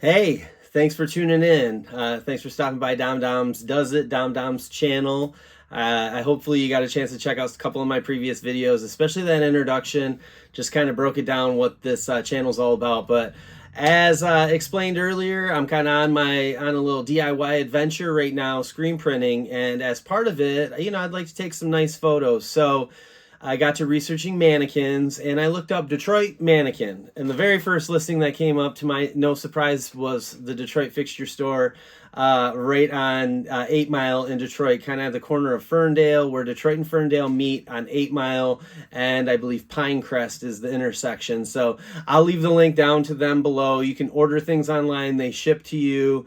Hey, thanks for tuning in. Thanks for stopping by Dom's Does It, Dom's channel. I hopefully you got a chance to check out a couple of my previous videos, especially that introduction. Just kind of broke it down what this channel's all about. But as explained earlier, I'm kind of on a little DIY adventure right now, screen printing, and as part of it, I'd like to take some nice photos. So I got to researching mannequins and I looked up Detroit mannequin. And the very first listing that came up, to my no surprise, was the Detroit fixture store right on 8 Mile in Detroit, kind of at the corner of Ferndale, where Detroit and Ferndale meet on 8 Mile, and I believe Pinecrest is the intersection. So I'll leave the link down to them below. You can order things online, they ship to you,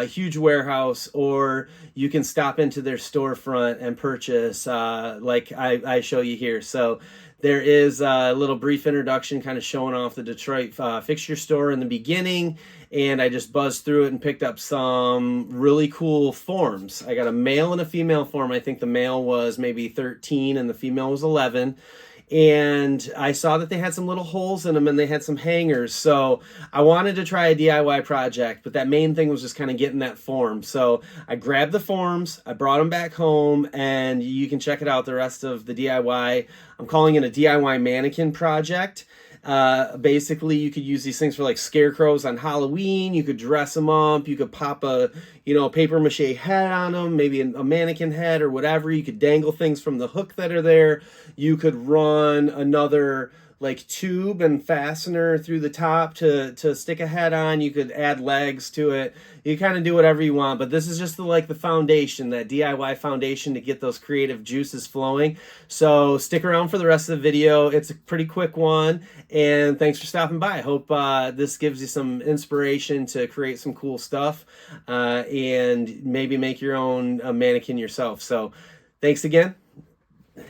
huge warehouse, or you can stop into their storefront and purchase like I show you here. So there is a little brief introduction kind of showing off the Detroit fixture store in the beginning, and I just buzzed through it and picked up some really cool forms. I got a male and a female form. I think the male was maybe 13 and the female was 11. And I saw that they had some little holes in them and they had some hangers. So I wanted to try a DIY project, but that main thing was just kind of getting that form. So I grabbed the forms, I brought them back home, and you can check it out, the rest of the DIY. I'm calling it a DIY mannequin project. Basically, you could use these things for like scarecrows on Halloween. You could dress them up. You could pop a paper mache head on them, maybe a mannequin head or whatever. You could dangle things from the hook that are there. You could run another like tube and fastener through the top to stick a head on. You could add legs to it. You kind of do whatever you want, but this is just the foundation, that DIY foundation, to get those creative juices flowing. So stick around for the rest of the video. It's a pretty quick one, and thanks for stopping by. I hope this gives you some inspiration to create some cool stuff and maybe make your own mannequin yourself. So thanks again.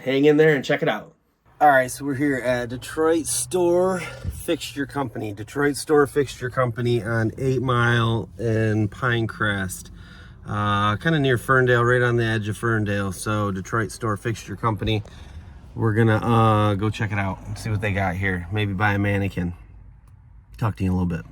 Hang in there and check it out. All right, so we're here at Detroit Store Fixture Company. Detroit Store Fixture Company on 8 Mile and Pinecrest. Kind of near Ferndale, right on the edge of Ferndale. So Detroit Store Fixture Company. We're gonna go check it out and see what they got here. Maybe buy a mannequin. Talk to you in a little bit.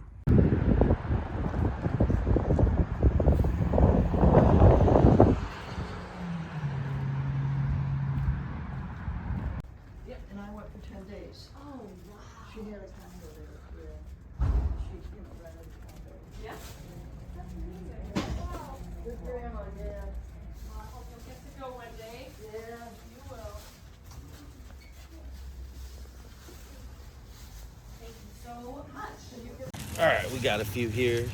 And I went for 10 days. Oh, wow. She had a condo there, yeah. She, rented a condo. Yeah? That's amazing. Wow. Good grandma, yeah. Well, I hope you'll get to go one day. Yeah, you will. Thank you so much. All right, we got a few here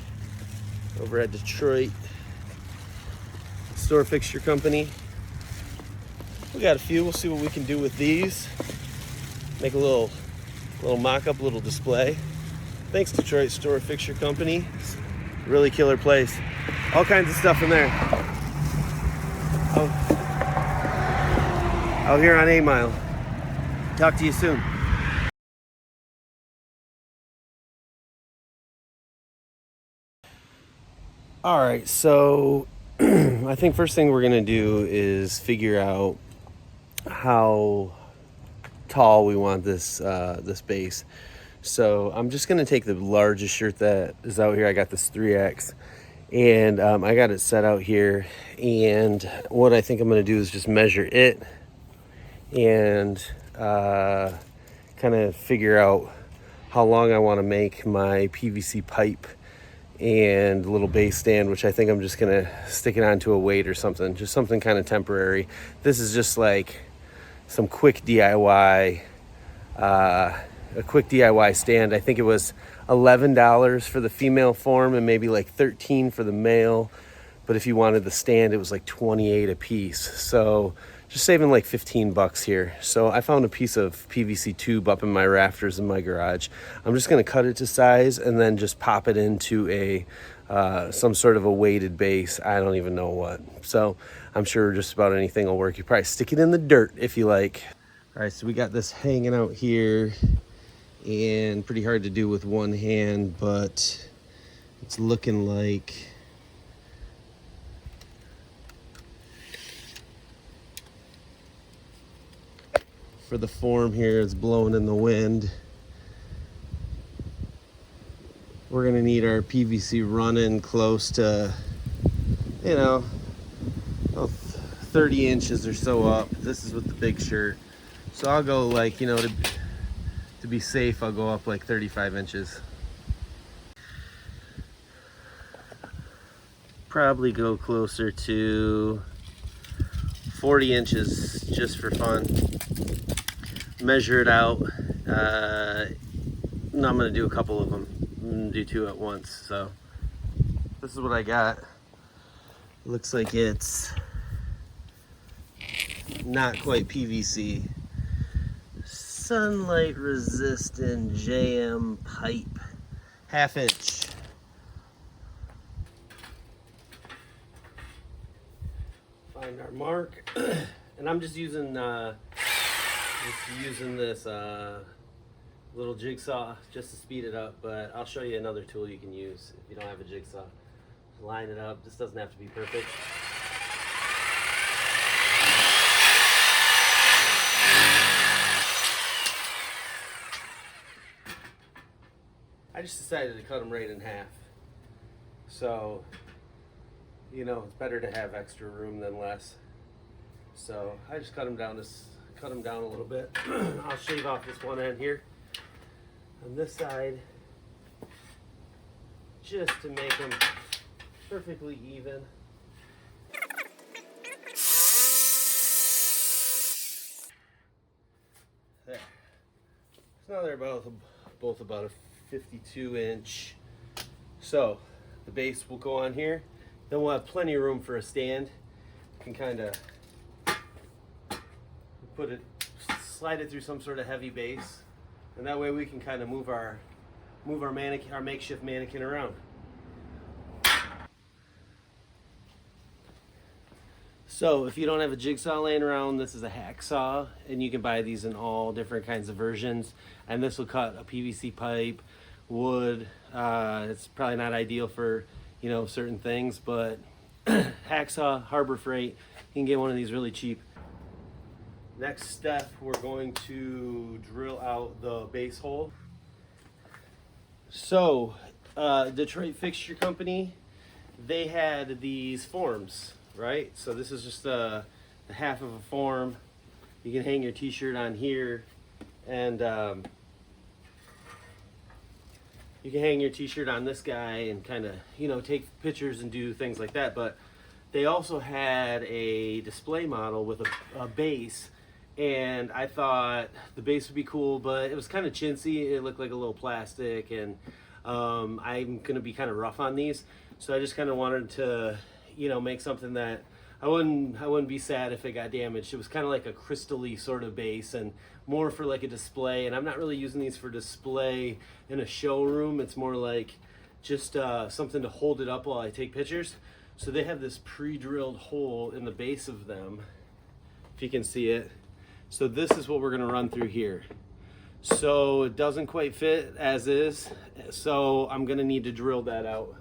over at Detroit Store Fixture Company. We got a few. We'll see what we can do with these. Make a little mock-up, little display. Thanks, Detroit Store Fixture Company. Really killer place. All kinds of stuff in there. Out here on 8 Mile. Talk to you soon. All right, so I think first thing we're gonna do is figure out how tall we want this this base. So I'm just gonna take the largest shirt that is out here. I got this 3X, and I got it set out here. And what I think I'm gonna do is just measure it and kind of figure out how long I want to make my PVC pipe and a little base stand, which I think I'm just gonna stick it onto a weight or something, just something kind of temporary. This is just like some quick DIY, a quick DIY stand. I think it was $11 for the female form and maybe like $13 for the male, but if you wanted the stand, it was like $28 a piece. So just saving like $15 here. So I found a piece of PVC tube up in my rafters in my garage. I'm just gonna cut it to size and then just pop it into a some sort of a weighted base. I don't even know what. So I'm sure just about anything will work. You probably stick it in the dirt if you like. All right, so we got this hanging out here, and pretty hard to do with one hand, but it's looking like for the form here, it's blowing in the wind. we're gonna need our PVC running close to, you know, 30 inches or so up. This is with the big shirt. So I'll go like, you know, to be safe, I'll go up like 35 inches. Probably go closer to 40 inches just for fun. Measure it out. No, I'm gonna do a couple of them. I'm gonna do 2 at once. So this is what I got. Looks like it's not quite PVC. Sunlight resistant JM pipe, 1/2 inch. Find our mark, and I'm just using this little jigsaw just to speed it up. But I'll show you another tool you can use if you don't have a jigsaw. Line it up. This doesn't have to be perfect. I just decided to cut them right in half. So, you know, it's better to have extra room than less. So I just cut them down a little bit. I'll shave off this one end here on this side just to make them perfectly even. There. So now they're both about a 52 inch. So the base will go on here. Then we'll have plenty of room for a stand. You can kind of slide it through some sort of heavy base, and that way we can kind of move our makeshift mannequin around. So if you don't have a jigsaw laying around, this is a hacksaw, and you can buy these in all different kinds of versions. And this will cut a PVC pipe, wood. It's probably not ideal for, you know, certain things, but hacksaw, Harbor Freight, you can get one of these really cheap. Next step, we're going to drill out the base hole. So Detroit Fixture Company, they had these forms, right? So this is just the half of a form. You can hang your t-shirt on here, and you can hang your t-shirt on this guy and kind of, you know, take pictures and do things like that. But they also had a display model with a base, and I thought the base would be cool, but it was kind of chintzy. It looked like a little plastic, and I'm gonna be kind of rough on these, so I just kind of wanted to, you know, make something that I wouldn't be sad if it got damaged. It was kind of like a crystal-y sort of base, and more for like a display. And I'm not really using these for display in a showroom. It's more like just something to hold it up while I take pictures. So they have this pre-drilled hole in the base of them, if you can see it. So this is what we're gonna run through here. So it doesn't quite fit as is, so I'm gonna need to drill that out.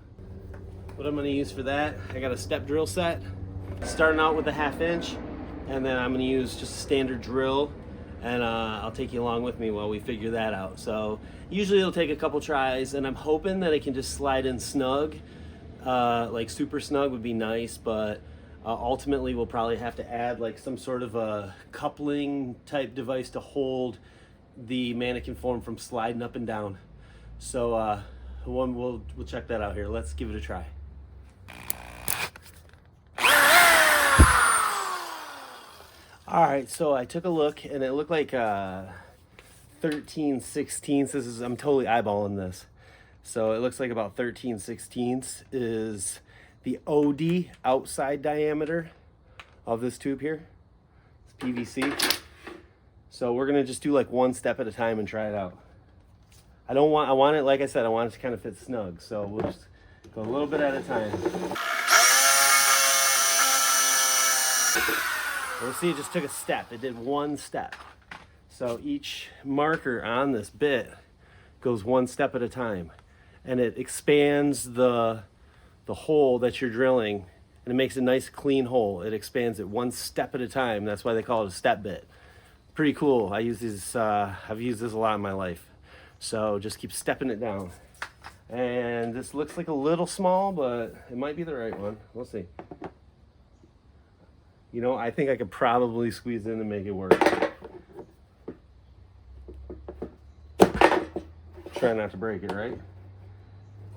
What I'm gonna use for that, I got a step drill set, starting out with a 1/2 inch, and then I'm gonna use just a standard drill, and I'll take you along with me while we figure that out. So usually it'll take a couple tries, and I'm hoping that it can just slide in snug. Like super snug would be nice, but ultimately we'll probably have to add like some sort of a coupling type device to hold the mannequin form from sliding up and down. So we'll check that out here. Let's give it a try. All right, so I took a look, and it looked like 13/16. I'm totally eyeballing this. So it looks like about 13/16 is the OD outside diameter of this tube here. It's PVC. So we're gonna just do like one step at a time and try it out. I want it, like I said, I want it to kind of fit snug. So we'll just go a little bit at a time. We'll see, it just took a step. It did one step. So each marker on this bit goes one step at a time. And it expands the hole that you're drilling, and it makes a nice clean hole. It expands it one step at a time. That's why they call it a step bit. Pretty cool. I use these, I've used this a lot in my life. So just keep stepping it down. And this looks like a little small, but it might be the right one. We'll see. You know, I think I could probably squeeze in and make it work. Try not to break it, right?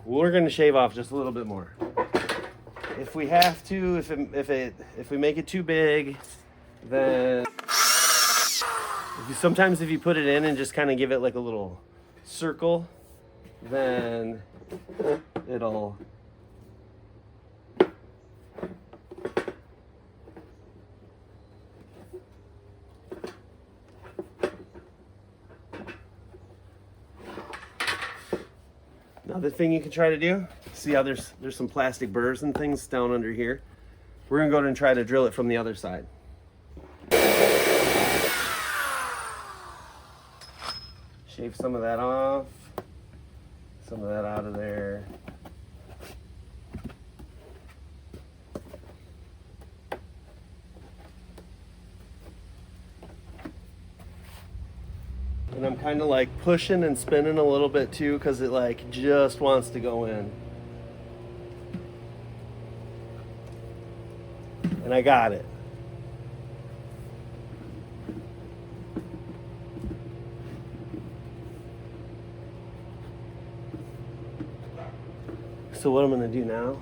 We're gonna shave off just a little bit more. If we have to, if we make it too big, then sometimes if you put it in and just kind of give it like a little circle, then it'll another thing you can try to do, see how there's some plastic burrs and things down under here. We're gonna go and try to drill it from the other side. Shave some of that off, some of that out of there. And I'm kind of like pushing and spinning a little bit too, because it like just wants to go in. And I got it. So what I'm gonna do now,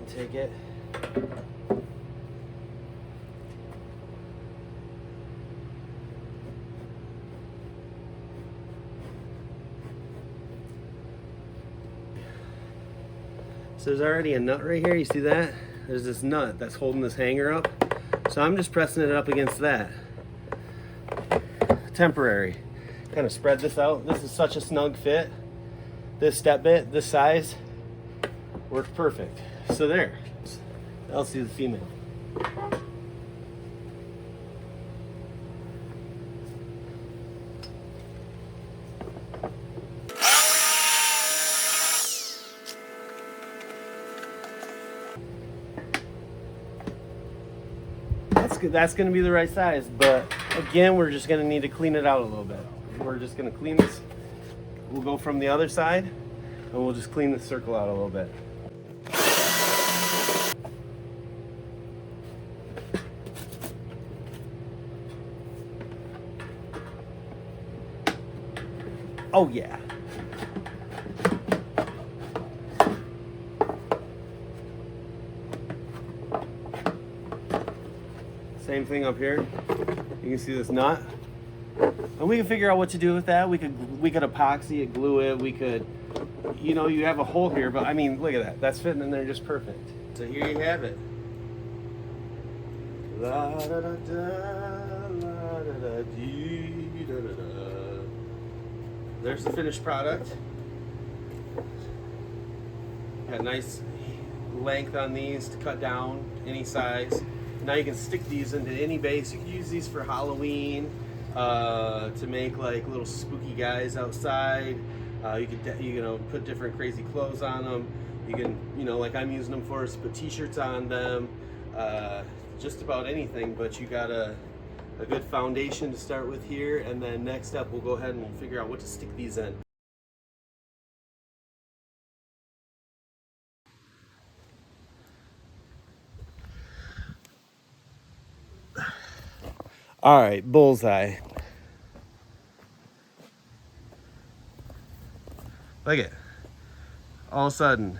take it. So there's already a nut right here, you see that? There's this nut that's holding this hanger up. So I'm just pressing it up against that. Temporary. Kind of spread this out. This is such a snug fit. This step bit, this size, works perfect. So there, I'll see the female. That's going to be the right size, but again, we're just going to need to clean it out a little bit. We're just going to clean this. We'll go from the other side, and we'll just clean the circle out a little bit. Oh yeah. Same thing up here. You can see this nut. And we can figure out what to do with that. We could epoxy it, glue it. We could, you know, you have a hole here, but I mean, look at that. That's fitting in there just perfect. So here you have it. La da da da, la da da dee, da da da. There's the finished product. Got nice length on these to cut down any size. Now you can stick these into any base. You can use these for Halloween, to make like little spooky guys outside. You could put different crazy clothes on them. You can, you know, like I'm using them for, put t-shirts on them, just about anything. But you got a good foundation to start with here, and then next up we'll go ahead and we'll figure out what to stick these in. All right, bullseye. Look it. All of a sudden,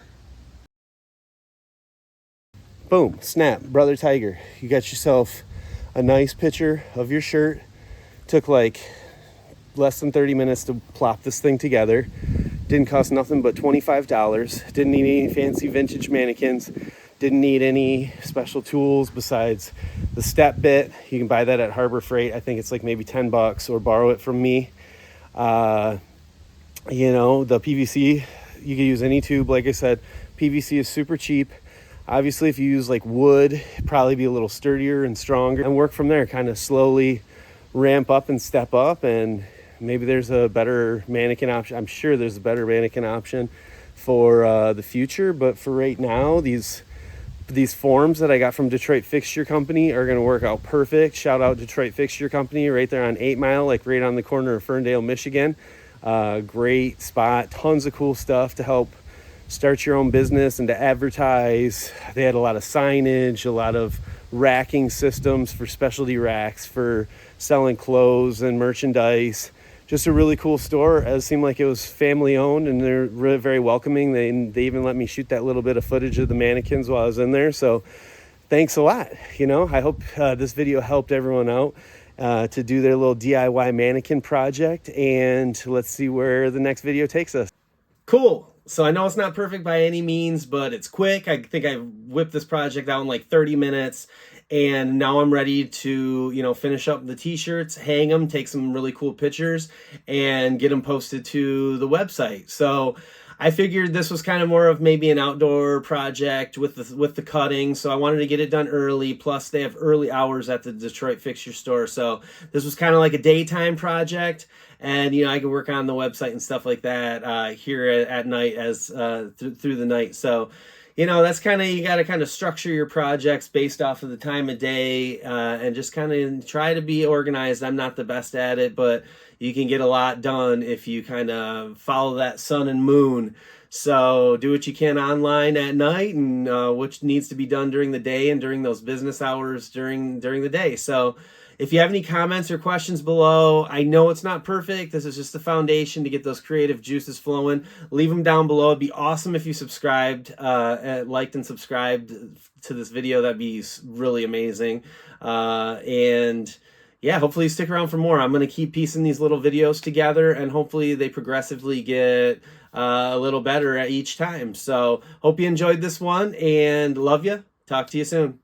boom, snap, brother tiger. You got yourself a nice picture of your shirt. Took like less than 30 minutes to plop this thing together. Didn't cost nothing but $25. Didn't need any fancy vintage mannequins. Didn't need any special tools besides the step bit. You can buy that at Harbor Freight. I think it's like maybe $10, or borrow it from me. You know, the PVC, you can use any tube. Like I said, PVC is super cheap. Obviously, if you use like wood, it'd probably be a little sturdier and stronger, and work from there. Kind of slowly ramp up and step up, and maybe there's a better mannequin option. I'm sure there's a better mannequin option for the future, but for right now, these forms that I got from Detroit Fixture Company are going to work out perfect. Shout out Detroit Fixture Company right there on 8 Mile, like right on the corner of Ferndale, Michigan. Great spot, tons of cool stuff to help start your own business and to advertise. They had a lot of signage, a lot of racking systems for specialty racks for selling clothes and merchandise. Just a really cool store. It seemed like it was family owned, and they're really very welcoming. They even let me shoot that little bit of footage of the mannequins while I was in there. So thanks a lot. I hope this video helped everyone out to do their little DIY mannequin project, and let's see where the next video takes us. Cool. So I know it's not perfect by any means, but it's quick. I think I whipped this project out in like 30 minutes. And now I'm ready to, finish up the t-shirts, hang them, take some really cool pictures, and get them posted to the website. So I figured this was kind of more of maybe an outdoor project with the cutting. So I wanted to get it done early. Plus they have early hours at the Detroit Fixture Store. So this was kind of like a daytime project. And, I could work on the website and stuff like that here at night as through the night. So, that's you got to kind of structure your projects based off of the time of day and just kind of try to be organized. I'm not the best at it, but you can get a lot done if you kind of follow that sun and moon. So do what you can online at night, and what needs to be done during the day and during those business hours during the day. So if you have any comments or questions below, I know it's not perfect. This is just the foundation to get those creative juices flowing. Leave them down below. It'd be awesome if you subscribed, liked and subscribed to this video. That'd be really amazing. And yeah, hopefully you stick around for more. I'm going to keep piecing these little videos together, and hopefully they progressively get a little better at each time. So hope you enjoyed this one, and love you. Talk to you soon.